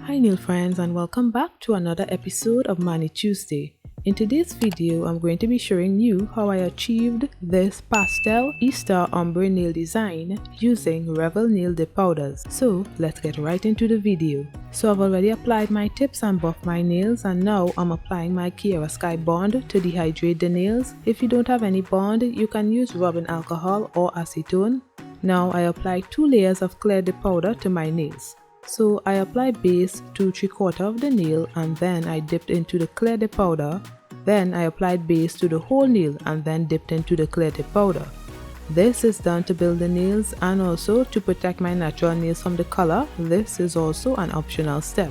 Hi nail friends, and welcome back to another episode of Mani Tuesday. In today's video, I'm going to be showing you how I achieved this pastel Easter ombre nail design using Revel nail dip powders. So let's get right into the video. So I've already applied my tips and buffed my nails, and now I'm applying my Kiara Sky Bond to dehydrate the nails. If you don't have any bond, you can use rubbing alcohol or acetone. Now I apply 2 layers of clear dip powder to my nails. So I applied base to 3/4 of the nail, and then I dipped into the clear dip powder. Then I applied base to the whole nail and then dipped into the clear dip powder. This is done to build the nails and also to protect my natural nails from the color. This is also an optional step.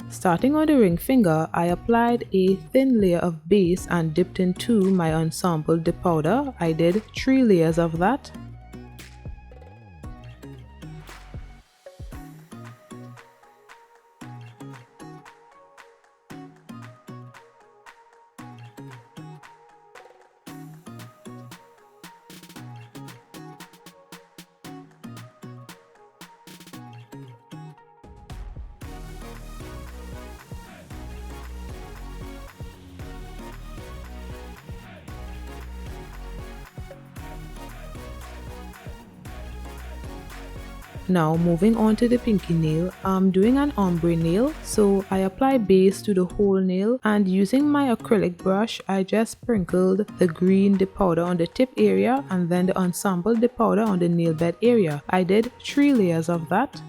Starting on the ring finger, I applied a thin layer of base and dipped into my ensemble dip powder. I did 3 layers of that. Now moving on to the pinky nail, I'm doing an ombre nail, so I apply base to the whole nail, and using my acrylic brush I just sprinkled the green dip powder on the tip area and then the ensemble dip powder on the nail bed area. I did 3 layers of that.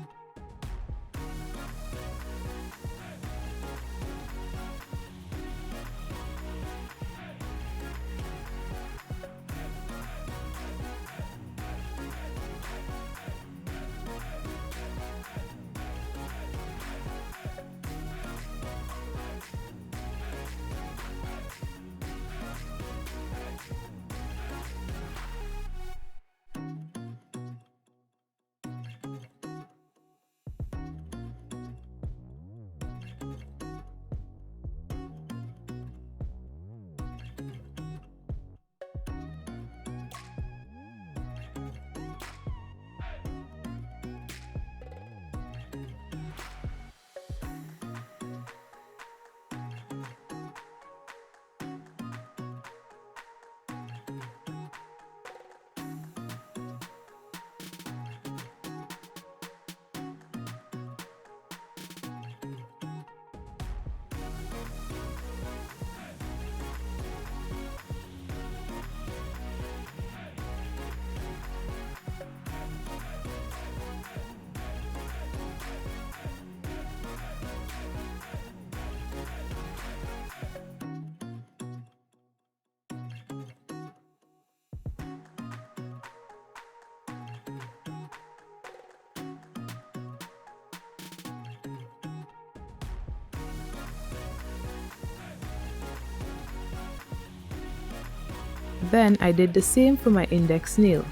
Then I did the same for my index nail.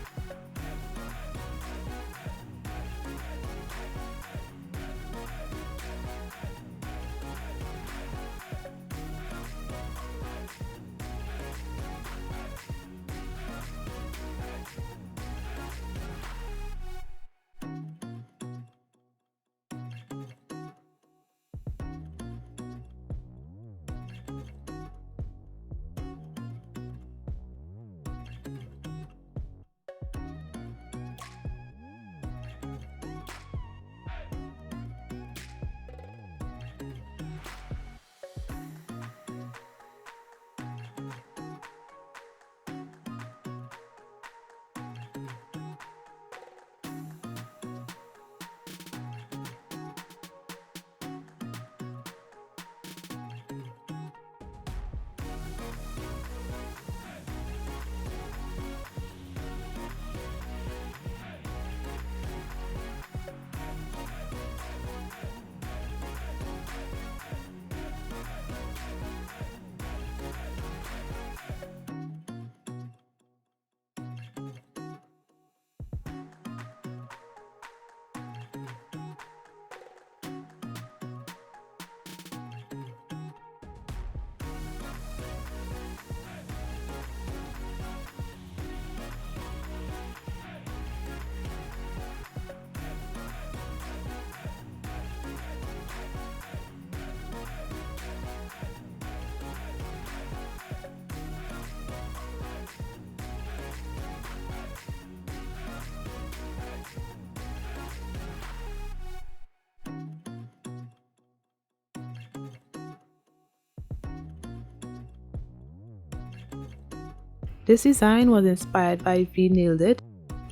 This design was inspired by V Nailed It.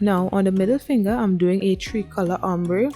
Now on the middle finger, I'm doing a 3-color ombre.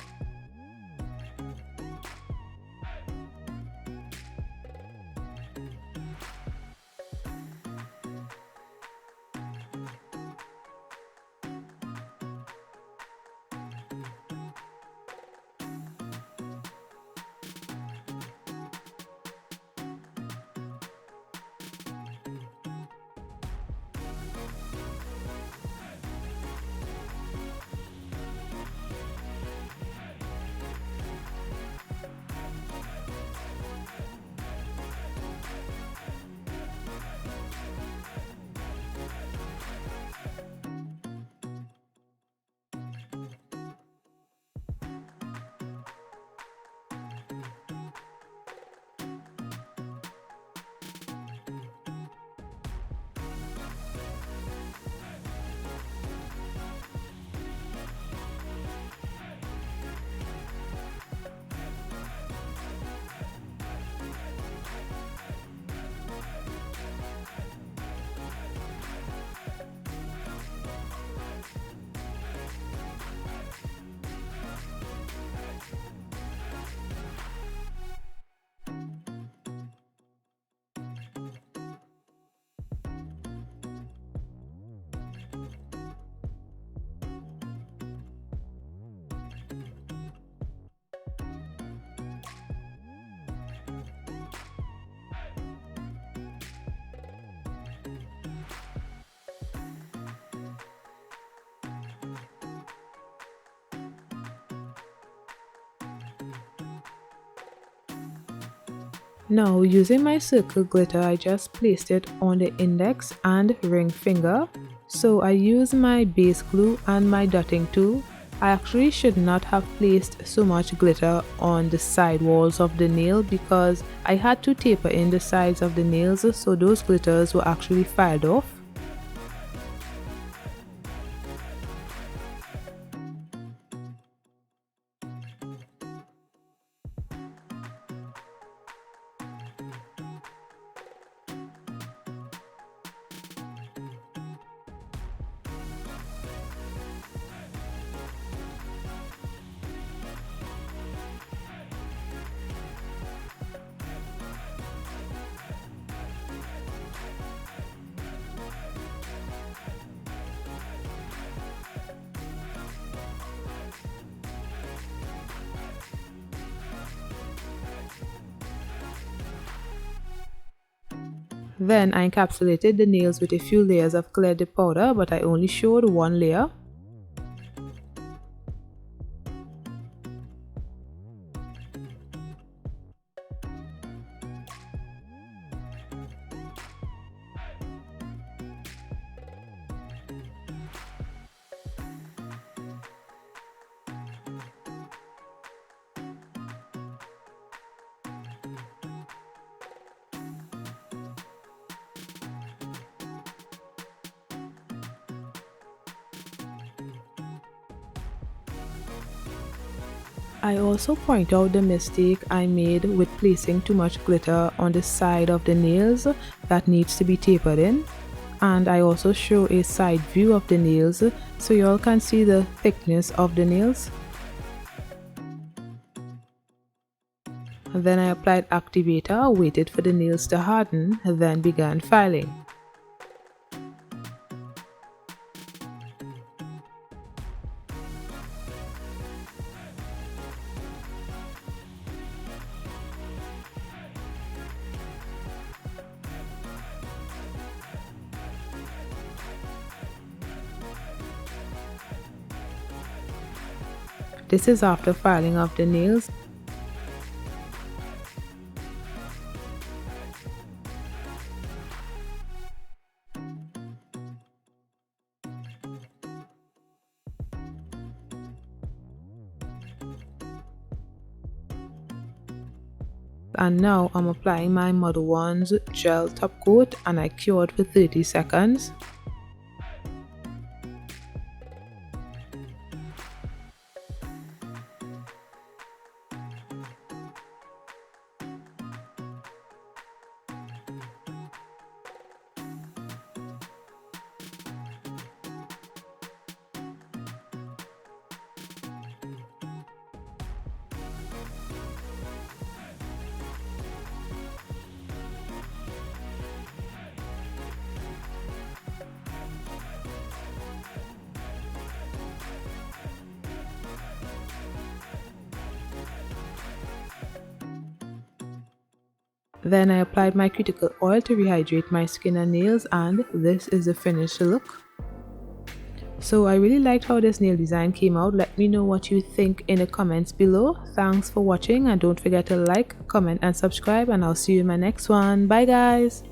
Now using my circle glitter, I just placed it on the index and ring finger. So I use my base glue and my dotting tool. I actually should not have placed so much glitter on the side walls of the nail because I had to taper in the sides of the nails, so those glitters were actually filed off. Then I encapsulated the nails with a few layers of clear dip powder, but I only showed one layer. I also point out the mistake I made with placing too much glitter on the side of the nails that needs to be tapered in. And I also show a side view of the nails so you all can see the thickness of the nails. Then I applied activator, waited for the nails to harden, then began filing. This is after filing of the nails. And now I'm applying my Model 1's gel top coat and I cured for 30 seconds. Then I applied my cuticle oil to rehydrate my skin and nails, and this is the finished look. So I really liked how this nail design came out. Let me know what you think in the comments below. Thanks for watching, and don't forget to like, comment and subscribe, and I'll see you in my next one. Bye guys!